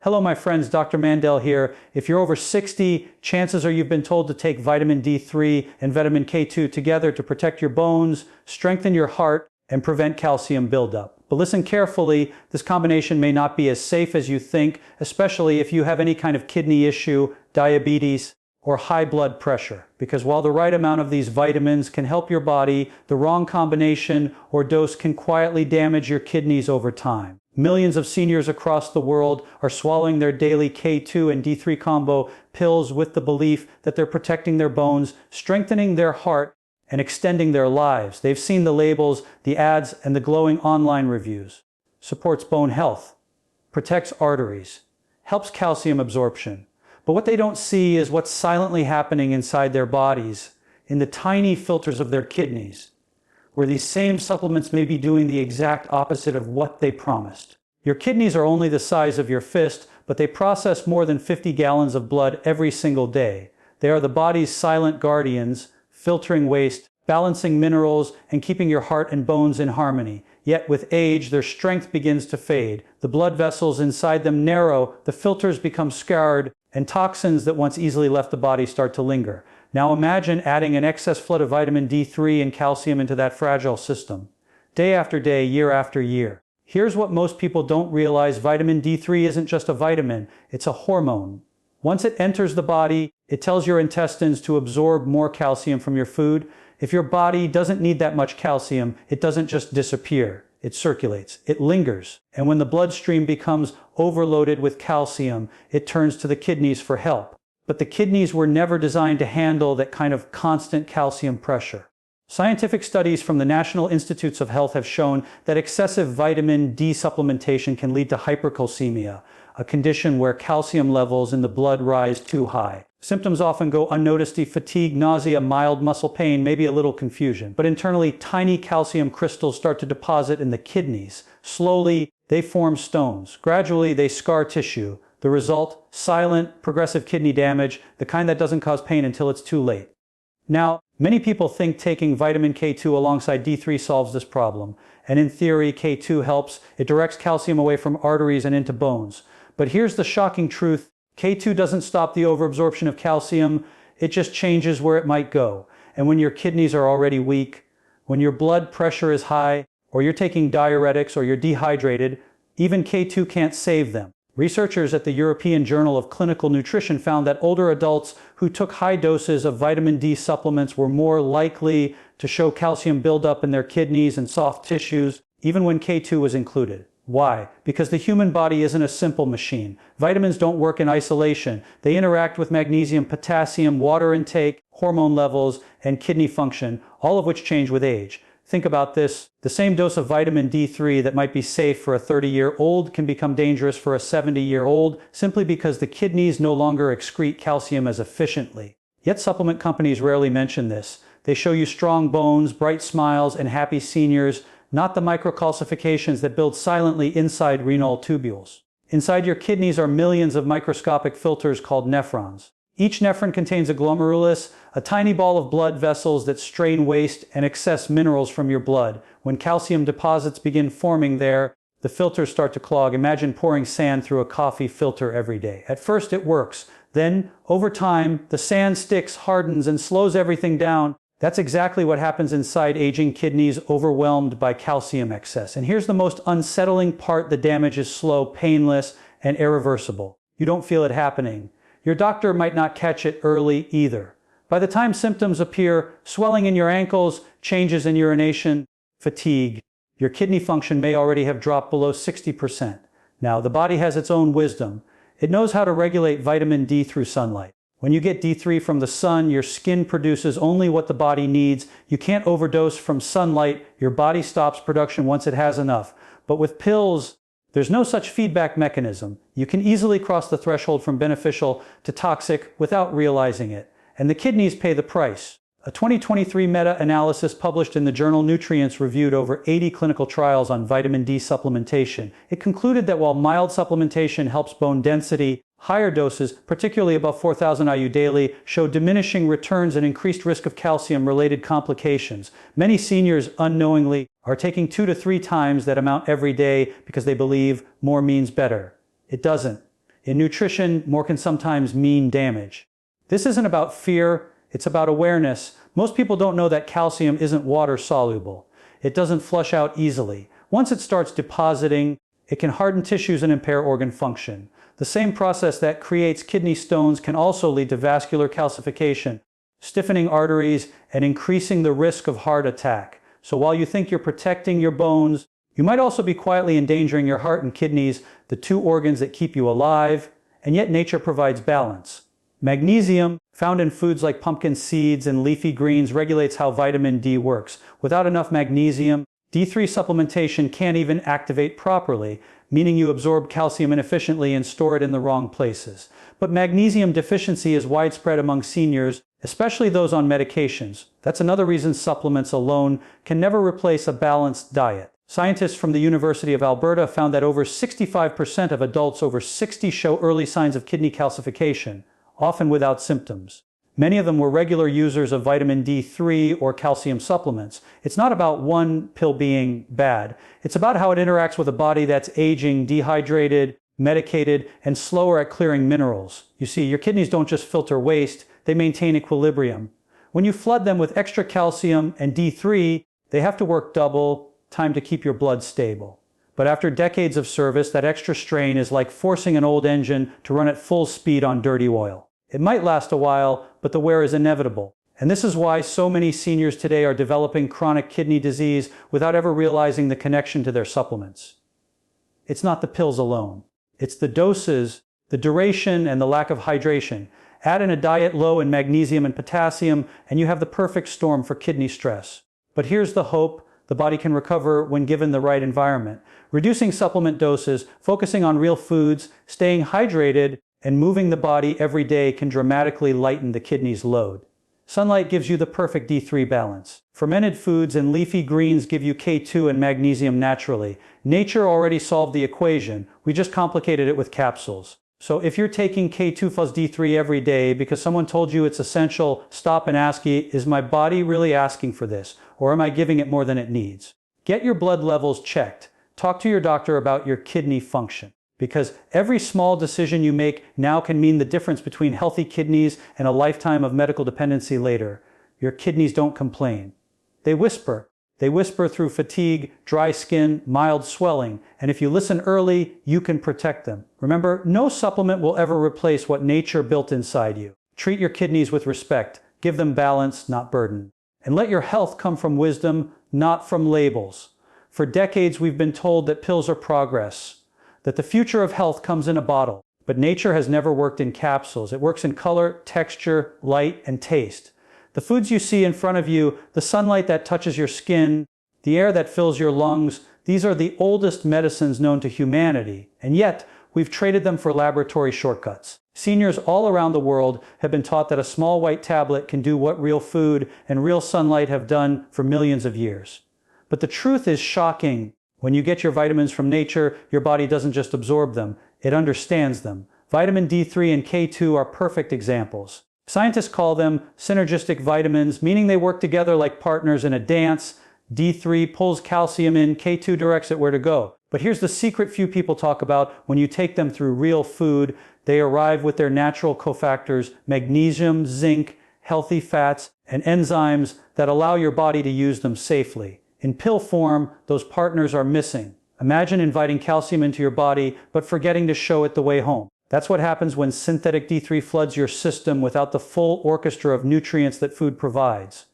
Hello my friends, Dr. Mandell here. If you're over 60, chances are you've been told to take vitamin D3 and vitamin K2 together to protect your bones, strengthen your heart, and prevent calcium buildup. But listen carefully, this combination may not be as safe as you think, especially if you have any kind of kidney issue, diabetes, or high blood pressure. Because while the right amount of these vitamins can help your body, the wrong combination or dose can quietly damage your kidneys over time. Millions of seniors across the world are swallowing their daily K2 and D3 combo pills with the belief that they're protecting their bones, strengthening their heart, and extending their lives. They've seen the labels, the ads, and the glowing online reviews. Supports bone health, protects arteries, helps calcium absorption. But what they don't see is what's silently happening inside their bodies, in the tiny filters of their kidneys, where these same supplements may be doing the exact opposite of what they promised. Your kidneys are only the size of your fist, but they process more than 50 gallons of blood every single day. They are the body's silent guardians, filtering waste, balancing minerals, and keeping your heart and bones in harmony. Yet with age, their strength begins to fade. The blood vessels inside them narrow, the filters become scarred, and toxins that once easily left the body start to linger. Now imagine adding an excess flood of vitamin D3 and calcium into that fragile system, day after day, year after year. Here's what most people don't realize: vitamin D3 isn't just a vitamin, it's a hormone. Once it enters the body, it tells your intestines to absorb more calcium from your food. If your body doesn't need that much calcium, it doesn't just disappear. It circulates, it lingers, and when the bloodstream becomes overloaded with calcium, it turns to the kidneys for help. But the kidneys were never designed to handle that kind of constant calcium pressure. Scientific studies from the National Institutes of Health have shown that excessive vitamin D supplementation can lead to hypercalcemia, a condition where calcium levels in the blood rise too high. Symptoms often go unnoticed: fatigue, nausea, mild muscle pain, maybe a little confusion. But internally, tiny calcium crystals start to deposit in the kidneys. Slowly, they form stones. Gradually, they scar tissue. The result: silent, progressive kidney damage, the kind that doesn't cause pain until it's too late. Now, many people think taking vitamin K2 alongside D3 solves this problem. And in theory, K2 helps. It directs calcium away from arteries and into bones. But here's the shocking truth: K2 doesn't stop the overabsorption of calcium, it just changes where it might go. And when your kidneys are already weak, when your blood pressure is high, or you're taking diuretics, or you're dehydrated, even K2 can't save them. Researchers at the European Journal of Clinical Nutrition found that older adults who took high doses of vitamin D supplements were more likely to show calcium buildup in their kidneys and soft tissues, even when K2 was included. Why? Because the human body isn't a simple machine. Vitamins don't work in isolation. They interact with magnesium, potassium, water intake, hormone levels, and kidney function, all of which change with age. Think about this: the same dose of vitamin D3 that might be safe for a 30-year-old can become dangerous for a 70-year-old simply because the kidneys no longer excrete calcium as efficiently. Yet supplement companies rarely mention this. They show you strong bones, bright smiles, and happy seniors, not the microcalcifications that build silently inside renal tubules. Inside your kidneys are millions of microscopic filters called nephrons. Each nephron contains a glomerulus, a tiny ball of blood vessels that strain waste and excess minerals from your blood. When calcium deposits begin forming there, the filters start to clog. Imagine pouring sand through a coffee filter every day. At first it works. Then, over time, the sand sticks, hardens, and slows everything down. That's exactly what happens inside aging kidneys overwhelmed by calcium excess. And here's the most unsettling part: the damage is slow, painless, and irreversible. You don't feel it happening. Your doctor might not catch it early either. By the time symptoms appear, swelling in your ankles, changes in urination, fatigue, your kidney function may already have dropped below 60%. Now, the body has its own wisdom. It knows how to regulate vitamin D through sunlight. When you get D3 from the sun, your skin produces only what the body needs. You can't overdose from sunlight. Your body stops production once it has enough. But with pills, there's no such feedback mechanism. You can easily cross the threshold from beneficial to toxic without realizing it. And the kidneys pay the price. A 2023 meta-analysis published in the journal Nutrients reviewed over 80 clinical trials on vitamin D supplementation. It concluded that while mild supplementation helps bone density, higher doses, particularly above 4,000 IU daily, show diminishing returns and increased risk of calcium-related complications. Many seniors unknowingly are taking 2 to 3 times that amount every day because they believe more means better. It doesn't. In nutrition, more can sometimes mean damage. This isn't about fear, it's about awareness. Most people don't know that calcium isn't water soluble. It doesn't flush out easily. Once it starts depositing, it can harden tissues and impair organ function. The same process that creates kidney stones can also lead to vascular calcification, stiffening arteries, and increasing the risk of heart attack. So while you think you're protecting your bones, you might also be quietly endangering your heart and kidneys, the two organs that keep you alive, and yet nature provides balance. Magnesium, found in foods like pumpkin seeds and leafy greens, regulates how vitamin D works. Without enough magnesium, D3 supplementation can't even activate properly, meaning you absorb calcium inefficiently and store it in the wrong places. But magnesium deficiency is widespread among seniors, especially those on medications. That's another reason supplements alone can never replace a balanced diet. Scientists from the University of Alberta found that over 65% of adults over 60 show early signs of kidney calcification, often without symptoms. Many of them were regular users of vitamin D3 or calcium supplements. It's not about one pill being bad. It's about how it interacts with a body that's aging, dehydrated, medicated, and slower at clearing minerals. You see, your kidneys don't just filter waste, they maintain equilibrium. When you flood them with extra calcium and D3, they have to work double time to keep your blood stable. But after decades of service, that extra strain is like forcing an old engine to run at full speed on dirty oil. It might last a while, but the wear is inevitable. And this is why so many seniors today are developing chronic kidney disease without ever realizing the connection to their supplements. It's not the pills alone. It's the doses, the duration, and the lack of hydration. Add in a diet low in magnesium and potassium, and you have the perfect storm for kidney stress. But here's the hope: the body can recover when given the right environment. Reducing supplement doses, focusing on real foods, staying hydrated, and moving the body every day can dramatically lighten the kidney's load. Sunlight gives you the perfect D3 balance. Fermented foods and leafy greens give you K2 and magnesium naturally. Nature already solved the equation, we just complicated it with capsules. So if you're taking K2 plus D3 every day because someone told you it's essential, stop and ask, is my body really asking for this? Or am I giving it more than it needs? Get your blood levels checked. Talk to your doctor about your kidney function. Because every small decision you make now can mean the difference between healthy kidneys and a lifetime of medical dependency later. Your kidneys don't complain. They whisper. They whisper through fatigue, dry skin, mild swelling, and if you listen early, you can protect them. Remember, no supplement will ever replace what nature built inside you. Treat your kidneys with respect. Give them balance, not burden. And let your health come from wisdom, not from labels. For decades, we've been told that pills are progress, that the future of health comes in a bottle. But nature has never worked in capsules. It works in color, texture, light, and taste. The foods you see in front of you, the sunlight that touches your skin, the air that fills your lungs, these are the oldest medicines known to humanity. And yet, we've traded them for laboratory shortcuts. Seniors all around the world have been taught that a small white tablet can do what real food and real sunlight have done for millions of years. But the truth is shocking. When you get your vitamins from nature, your body doesn't just absorb them, it understands them. Vitamin D3 and K2 are perfect examples. Scientists call them synergistic vitamins, meaning they work together like partners in a dance. D3 pulls calcium in, K2 directs it where to go. But here's the secret few people talk about: when you take them through real food, they arrive with their natural cofactors, magnesium, zinc, healthy fats, and enzymes that allow your body to use them safely. In pill form, those partners are missing. Imagine inviting calcium into your body, but forgetting to show it the way home. That's what happens when synthetic D3 floods your system without the full orchestra of nutrients that food provides.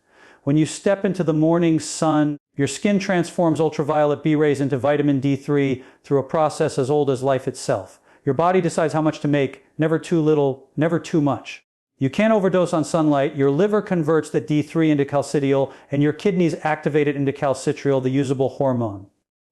When you step into the morning sun, your skin transforms ultraviolet B rays into vitamin D3 through a process as old as life itself. Your body decides how much to make, never too little, never too much. You can't overdose on sunlight, your liver converts that D3 into calcidiol, and your kidneys activate it into calcitriol, the usable hormone.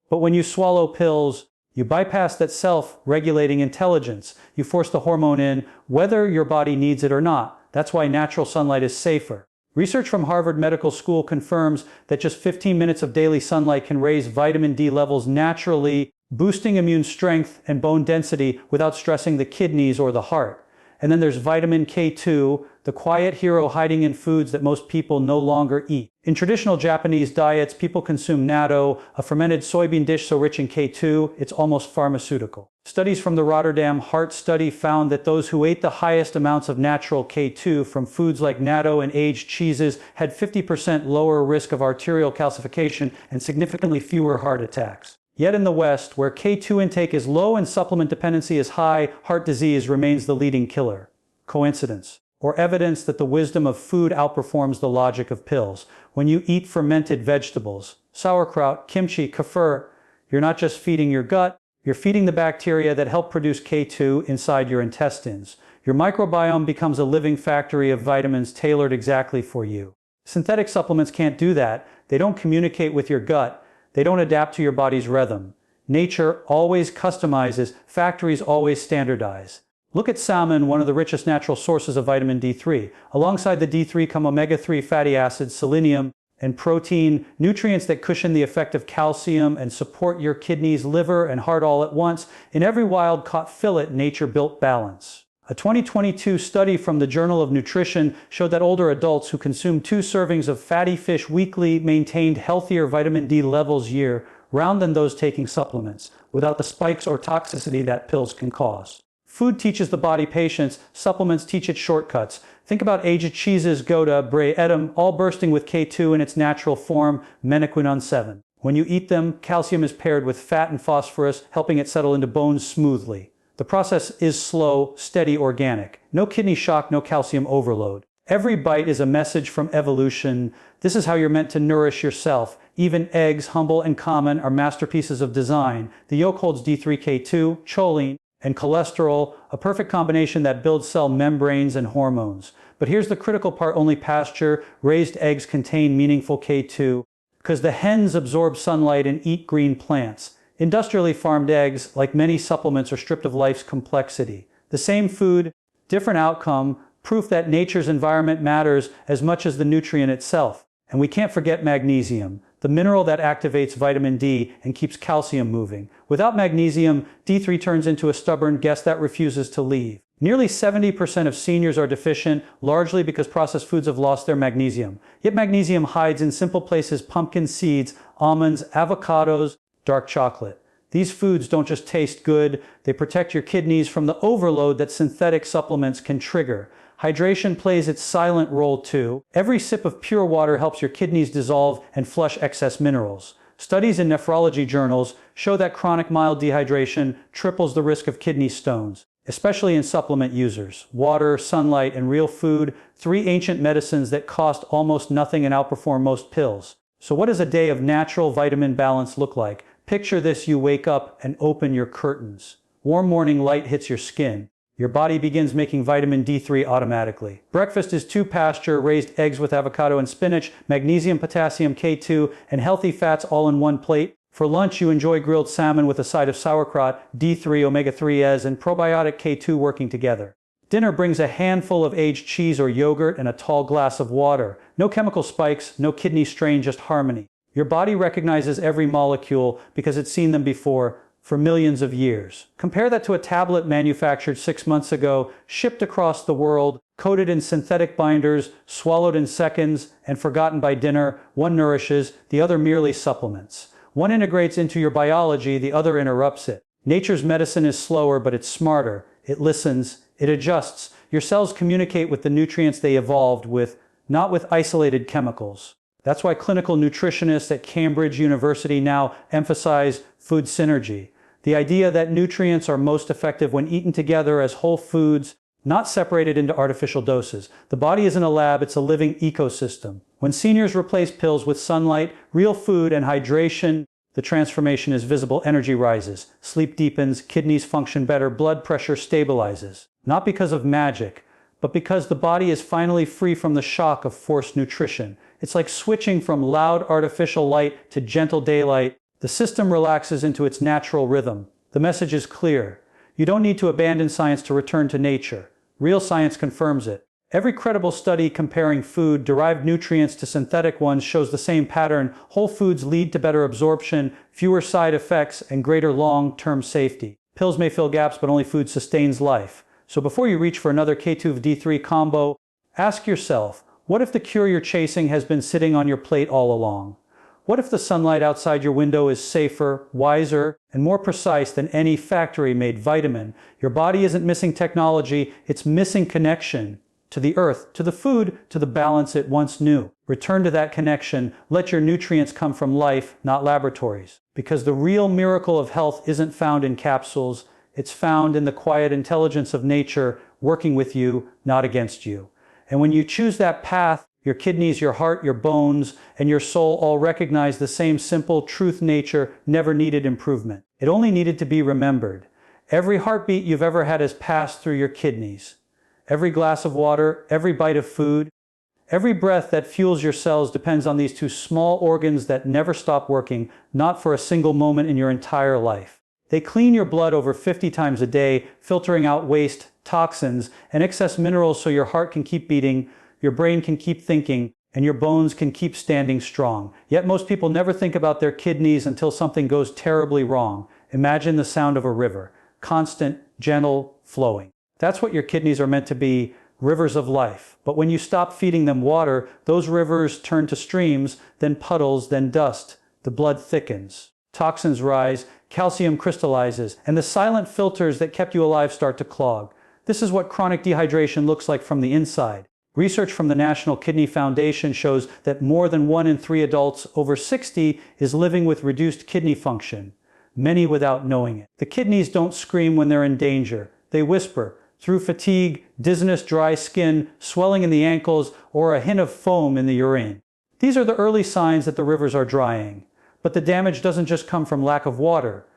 But when you swallow pills, you bypass that self-regulating intelligence. You force the hormone in, whether your body needs it or not. That's why natural sunlight is safer. Research from Harvard Medical School confirms that just 15 minutes of daily sunlight can raise vitamin D levels naturally, boosting immune strength and bone density without stressing the kidneys or the heart. And then there's vitamin K2, the quiet hero hiding in foods that most people no longer eat. In traditional Japanese diets, people consume natto, a fermented soybean dish so rich in K2, it's almost pharmaceutical. Studies from the Rotterdam Heart Study found that those who ate the highest amounts of natural K2 from foods like natto and aged cheeses had 50% lower risk of arterial calcification and significantly fewer heart attacks. Yet in the West, where K2 intake is low and supplement dependency is high, heart disease remains the leading killer. Coincidence? Or evidence that the wisdom of food outperforms the logic of pills? When you eat fermented vegetables, sauerkraut, kimchi, kefir, you're not just feeding your gut, you're feeding the bacteria that help produce K2 inside your intestines. Your microbiome becomes a living factory of vitamins tailored exactly for you. Synthetic supplements can't do that. They don't communicate with your gut. They don't adapt to your body's rhythm. Nature always customizes. Factories always standardize. Look at salmon, one of the richest natural sources of vitamin D3. Alongside the D3 come omega-3 fatty acids, selenium, and protein, nutrients that cushion the effect of calcium and support your kidneys, liver, and heart all at once. In every wild-caught fillet, nature built balance. A 2022 study from the Journal of Nutrition showed that older adults who consumed 2 servings of fatty fish weekly maintained healthier vitamin D levels year-round than those taking supplements, without the spikes or toxicity that pills can cause. Food teaches the body patience, supplements teach it shortcuts. Think about aged cheeses, Gouda, Bray, Edam, all bursting with K2 in its natural form, menaquinone 7. When you eat them, calcium is paired with fat and phosphorus, helping it settle into bones smoothly. The process is slow, steady, organic. No kidney shock, no calcium overload. Every bite is a message from evolution. This is how you're meant to nourish yourself. Even eggs, humble and common, are masterpieces of design. The yolk holds D3K2, choline, and cholesterol, a perfect combination that builds cell membranes and hormones. But here's the critical part: only pasture-raised eggs contain meaningful K2, because the hens absorb sunlight and eat green plants. Industrially farmed eggs, like many supplements, are stripped of life's complexity. The same food, different outcome, proof that nature's environment matters as much as the nutrient itself. And we can't forget magnesium, the mineral that activates vitamin D and keeps calcium moving. Without magnesium, D3 turns into a stubborn guest that refuses to leave. Nearly 70% of seniors are deficient, largely because processed foods have lost their magnesium. Yet magnesium hides in simple places: pumpkin seeds, almonds, avocados, dark chocolate. These foods don't just taste good, they protect your kidneys from the overload that synthetic supplements can trigger. Hydration plays its silent role too. Every sip of pure water helps your kidneys dissolve and flush excess minerals. Studies in nephrology journals show that chronic mild dehydration triples the risk of kidney stones, especially in supplement users. Water, sunlight, and real food, 3 ancient medicines that cost almost nothing and outperform most pills. So what does a day of natural vitamin balance look like? Picture this: you wake up and open your curtains. Warm morning light hits your skin. Your body begins making vitamin D3 automatically. Breakfast is 2 pasture-raised eggs with avocado and spinach, magnesium, potassium, K2, and healthy fats all in one plate. For lunch, you enjoy grilled salmon with a side of sauerkraut, D3, omega-3s, and probiotic K2 working together. Dinner brings a handful of aged cheese or yogurt and a tall glass of water. No chemical spikes, no kidney strain, just harmony. Your body recognizes every molecule because it's seen them before for millions of years. Compare that to a tablet manufactured 6 months ago, shipped across the world, coated in synthetic binders, swallowed in seconds, and forgotten by dinner. One nourishes, the other merely supplements. One integrates into your biology, the other interrupts it. Nature's medicine is slower, but it's smarter. It listens, it adjusts. Your cells communicate with the nutrients they evolved with, not with isolated chemicals. That's why clinical nutritionists at Cambridge University now emphasize food synergy. The idea that nutrients are most effective when eaten together as whole foods, not separated into artificial doses. The body isn't a lab, it's a living ecosystem. When seniors replace pills with sunlight, real food, and hydration, the transformation is visible. Energy rises, sleep deepens, kidneys function better, blood pressure stabilizes. Not because of magic, but because the body is finally free from the shock of forced nutrition. It's like switching from loud artificial light to gentle daylight. The system relaxes into its natural rhythm. The message is clear. You don't need to abandon science to return to nature. Real science confirms it. Every credible study comparing food-derived nutrients to synthetic ones shows the same pattern. Whole foods lead to better absorption, fewer side effects, and greater long-term safety. Pills may fill gaps, but only food sustains life. So before you reach for another K2-D3 combo, ask yourself, what if the cure you're chasing has been sitting on your plate all along? What if the sunlight outside your window is safer, wiser, and more precise than any factory-made vitamin? Your body isn't missing technology, it's missing connection to the earth, to the food, to the balance it once knew. Return to that connection. Let your nutrients come from life, not laboratories. Because the real miracle of health isn't found in capsules, it's found in the quiet intelligence of nature working with you, not against you. And when you choose that path, your kidneys, your heart, your bones, and your soul all recognize the same simple truth: nature never needed improvement. It only needed to be remembered. Every heartbeat you've ever had has passed through your kidneys. Every glass of water, every bite of food, every breath that fuels your cells depends on these two small organs that never stop working, not for a single moment in your entire life. They clean your blood over 50 times a day, filtering out waste, toxins, and excess minerals so your heart can keep beating, your brain can keep thinking, and your bones can keep standing strong. Yet most people never think about their kidneys until something goes terribly wrong. Imagine the sound of a river, constant, gentle, flowing. That's what your kidneys are meant to be, rivers of life. But when you stop feeding them water, those rivers turn to streams, then puddles, then dust. The blood thickens. Toxins rise, calcium crystallizes, and the silent filters that kept you alive start to clog. This is what chronic dehydration looks like from the inside. Research from the National Kidney Foundation shows that more than 1 in 3 adults over 60 is living with reduced kidney function, many without knowing it. The kidneys don't scream when they're in danger. They whisper through fatigue, dizziness, dry skin, swelling in the ankles, or a hint of foam in the urine. These are the early signs that the rivers are drying. But the damage doesn't just come from lack of water.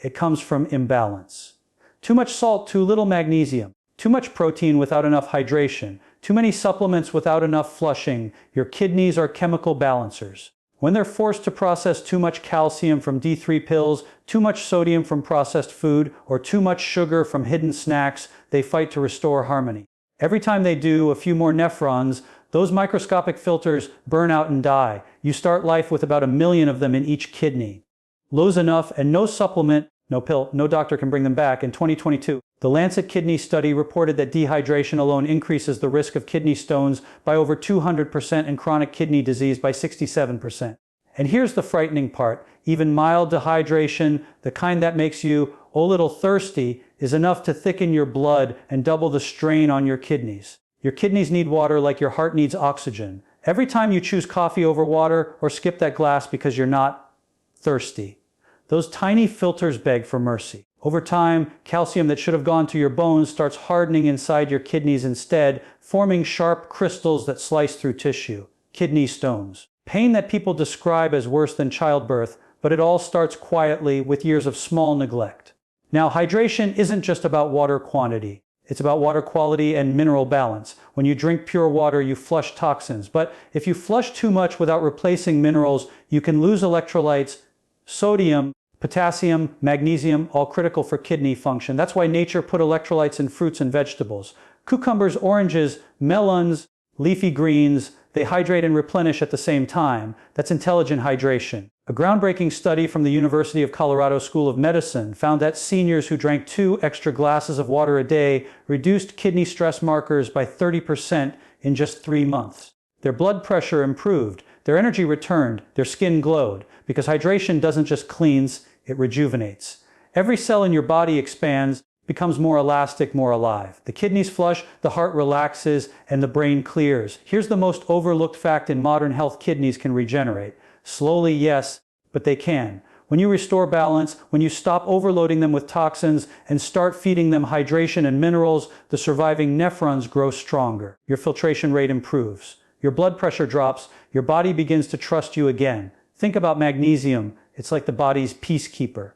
It comes from imbalance. Too much salt, too little magnesium. Too much protein without enough hydration. Too many supplements without enough flushing. Your kidneys are chemical balancers. When they're forced to process too much calcium from D3 pills, too much sodium from processed food, or too much sugar from hidden snacks, they fight to restore harmony. Every time they do, a few more nephrons, those microscopic filters burn out and die. You start life with about 1 million of them in each kidney. Low's enough, and no supplement, no pill, no doctor can bring them back. In 2022, the Lancet Kidney Study reported that dehydration alone increases the risk of kidney stones by over 200% and chronic kidney disease by 67%. And here's the frightening part. Even mild dehydration, the kind that makes you a little thirsty, is enough to thicken your blood and double the strain on your kidneys. Your kidneys need water like your heart needs oxygen. Every time you choose coffee over water or skip that glass because you're not thirsty, those tiny filters beg for mercy. Over time, calcium that should have gone to your bones starts hardening inside your kidneys instead, forming sharp crystals that slice through tissue. Kidney stones. Pain that people describe as worse than childbirth, but it all starts quietly with years of small neglect. Now, hydration isn't just about water quantity. It's about water quality and mineral balance. When you drink pure water, you flush toxins. But if you flush too much without replacing minerals, you can lose electrolytes, sodium, potassium, magnesium, all critical for kidney function. That's why nature put electrolytes in fruits and vegetables. Cucumbers, oranges, melons, leafy greens, they hydrate and replenish at the same time. That's intelligent hydration. A groundbreaking study from the University of Colorado School of Medicine found that seniors who drank 2 extra glasses of water a day reduced kidney stress markers by 30% in just 3 months. Their blood pressure improved, their energy returned, their skin glowed, because hydration doesn't just cleanse, it rejuvenates. Every cell in your body expands, becomes more elastic, more alive. The kidneys flush, the heart relaxes, and the brain clears. Here's the most overlooked fact in modern health: kidneys can regenerate. Slowly, yes, but they can. When you restore balance, when you stop overloading them with toxins and start feeding them hydration and minerals, the surviving nephrons grow stronger. Your filtration rate improves. Your blood pressure drops. Your body begins to trust you again. Think about magnesium. It's like the body's peacekeeper.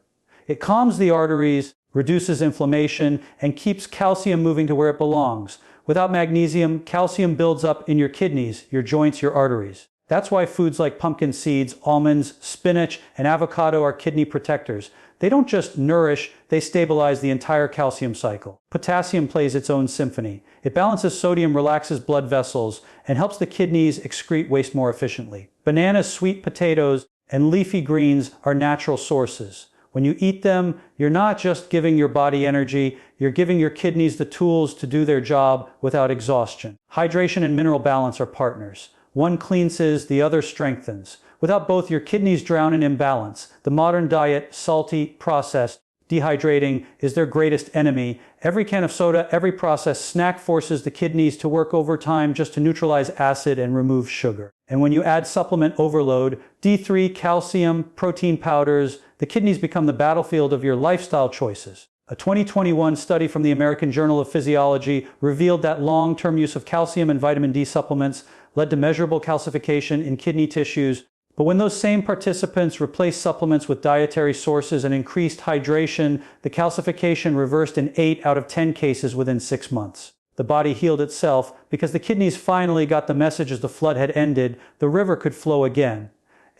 It calms the arteries, reduces inflammation, and keeps calcium moving to where it belongs. Without magnesium, calcium builds up in your kidneys, your joints, your arteries. That's why foods like pumpkin seeds, almonds, spinach, and avocado are kidney protectors. They don't just nourish, they stabilize the entire calcium cycle. Potassium plays its own symphony. It balances sodium, relaxes blood vessels, and helps the kidneys excrete waste more efficiently. Bananas, sweet potatoes, and leafy greens are natural sources. When you eat them, you're not just giving your body energy, you're giving your kidneys the tools to do their job without exhaustion. Hydration and mineral balance are partners. One cleanses, the other strengthens. Without both, your kidneys drown in imbalance. The modern diet, salty, processed, dehydrating, is their greatest enemy. Every can of soda, every processed snack forces the kidneys to work overtime just to neutralize acid and remove sugar. And when you add supplement overload, D3, calcium, protein powders, the kidneys become the battlefield of your lifestyle choices. A 2021 study from the American Journal of Physiology revealed that long-term use of calcium and vitamin D supplements led to measurable calcification in kidney tissues. But when those same participants replaced supplements with dietary sources and increased hydration, the calcification reversed in 8 out of 10 cases within 6 months. The body healed itself because the kidneys finally got the message as the flood had ended, the river could flow again.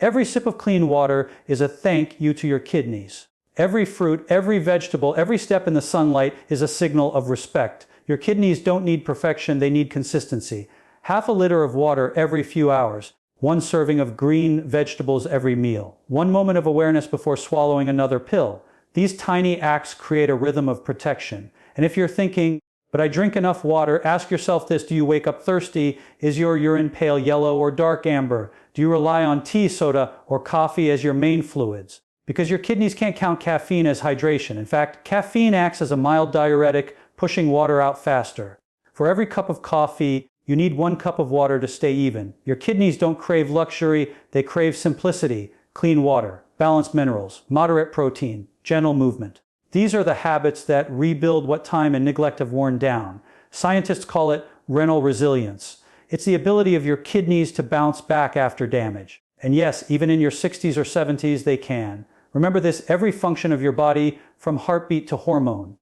Every sip of clean water is a thank you to your kidneys. Every fruit, every vegetable, every step in the sunlight is a signal of respect. Your kidneys don't need perfection, they need consistency. Half a liter of water every few hours. 1 serving of green vegetables every meal. 1 moment of awareness before swallowing another pill. These tiny acts create a rhythm of protection. And if you're thinking, but I drink enough water, ask yourself this: do you wake up thirsty? Is your urine pale yellow or dark amber? Do you rely on tea, soda, or coffee as your main fluids? Because your kidneys can't count caffeine as hydration. In fact, caffeine acts as a mild diuretic, pushing water out faster. For every cup of coffee, you need 1 cup of water to stay even. Your kidneys don't crave luxury, they crave simplicity, clean water, balanced minerals, moderate protein, gentle movement. These are the habits that rebuild what time and neglect have worn down. Scientists call it renal resilience. It's the ability of your kidneys to bounce back after damage. And yes, even in your 60s or 70s, they can. Remember this: every function of your body, from heartbeat to hormone,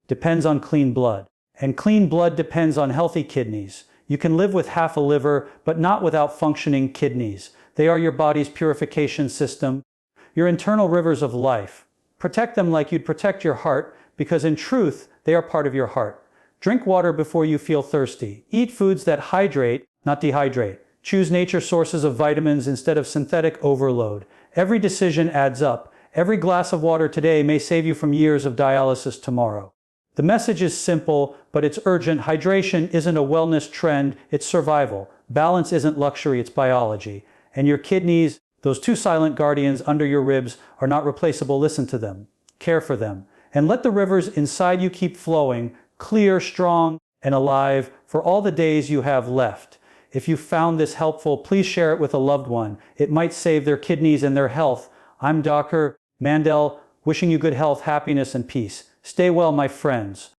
depends on clean blood. And clean blood depends on healthy kidneys. You can live with half a liver, but not without functioning kidneys. They are your body's purification system, your internal rivers of life. Protect them like you'd protect your heart, because in truth, they are part of your heart. Drink water before you feel thirsty. Eat foods that hydrate, not dehydrate. Choose nature sources of vitamins instead of synthetic overload. Every decision adds up. Every glass of water today may save you from years of dialysis tomorrow. The message is simple, but it's urgent. Hydration isn't a wellness trend, it's survival. Balance isn't luxury, it's biology. And your kidneys, those 2 silent guardians under your ribs, are not replaceable. Listen to them, care for them, and let the rivers inside you keep flowing, clear, strong, and alive for all the days you have left. If you found this helpful, please share it with a loved one. It might save their kidneys and their health. I'm Dr. Mandell, wishing you good health, happiness, and peace. Stay well, my friends.